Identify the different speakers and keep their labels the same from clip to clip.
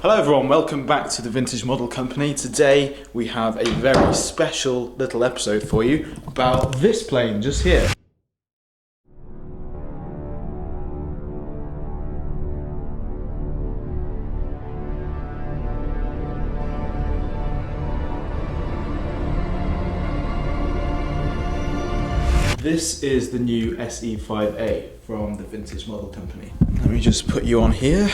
Speaker 1: Hello everyone, welcome back to the Vintage Model Company. Today we have a very special little episode for you about this plane just here. This is the new SE5A from the Vintage Model Company. Let me just put you on here.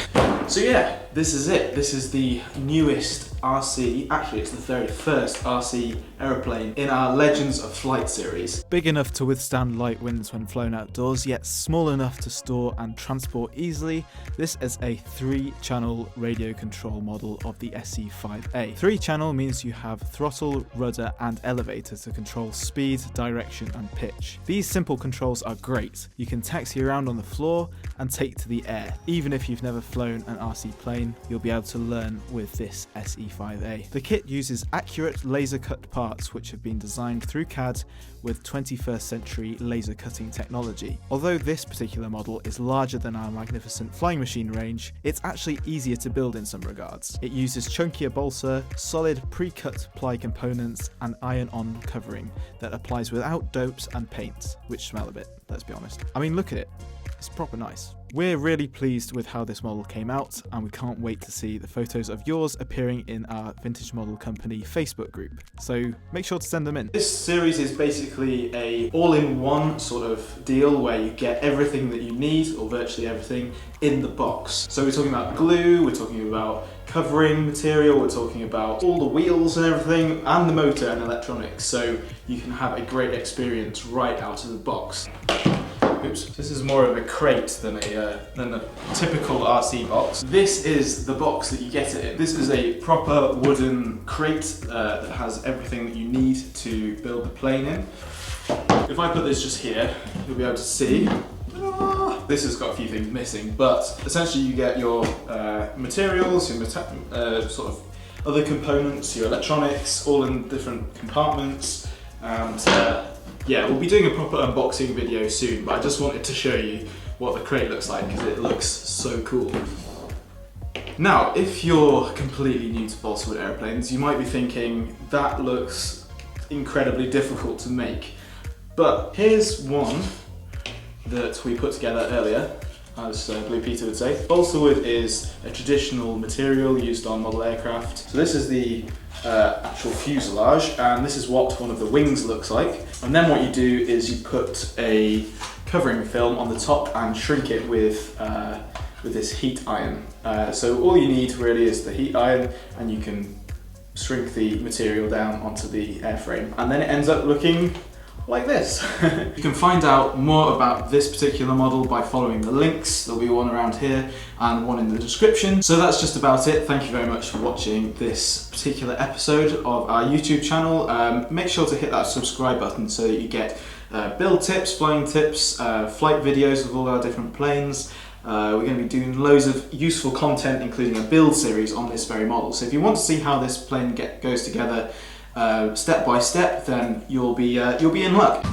Speaker 1: So yeah, this is it. This is the newest RC, actually it's the 31st RC aeroplane in our Legends of Flight series.
Speaker 2: Big enough to withstand light winds when flown outdoors, yet small enough to store and transport easily, this is a 3-channel radio control model of the SE5A. 3-channel means you have throttle, rudder and elevator to control speed, direction and pitch. These simple controls are great. You can taxi around on the floor and take to the air. Even if you've never flown an RC plane, you'll be able to learn with this SE5A. The kit uses accurate laser cut parts which have been designed through CAD with 21st century laser cutting technology. Although this particular model is larger than our magnificent flying machine range, it's actually easier to build in some regards. It uses chunkier balsa, solid pre-cut ply components and iron-on covering that applies without dopes and paints, which smell a bit, let's be honest. I mean, look at it. It's proper nice. We're really pleased with how this model came out, and we can't wait to see the photos of yours appearing in our Vintage Model Company Facebook group. So make sure to send them in.
Speaker 1: This series is basically a all-in-one sort of deal where you get everything that you need, or virtually everything, in the box. So we're talking about glue, we're talking about covering material, we're talking about all the wheels and everything, and the motor and electronics, so you can have a great experience right out of the box. Oops. This is more of a crate than a typical RC box. This is the box that you get it in. This is a proper wooden crate that has everything that you need to build the plane in. If I put this just here, you'll be able to see. This has got a few things missing, but essentially you get your materials, your sort of other components, your electronics, all in different compartments, and yeah, we'll be doing a proper unboxing video soon, but I just wanted to show you what the crate looks like because it looks so cool. Now, if you're completely new to balsa wood airplanes, you might be thinking that looks incredibly difficult to make. But here's one that we put together earlier, as Blue Peter would say. Balsa wood is a traditional material used on model aircraft. So this is the actual fuselage, and this is what one of the wings looks like. And then what you do is you put a covering film on the top and shrink it with this heat iron. So all you need really is the heat iron, and you can shrink the material down onto the airframe, and then it ends up looking like this. You can find out more about this particular model by following the links. There'll be one around here and one in the description. So that's just about it. Thank you very much for watching this particular episode of our YouTube channel. Make sure to hit that subscribe button so that you get build tips, flying tips, flight videos of all our different planes. We're going to be doing loads of useful content, including a build series on this very model. So if you want to see how this plane goes together step by step, then you'll be in luck.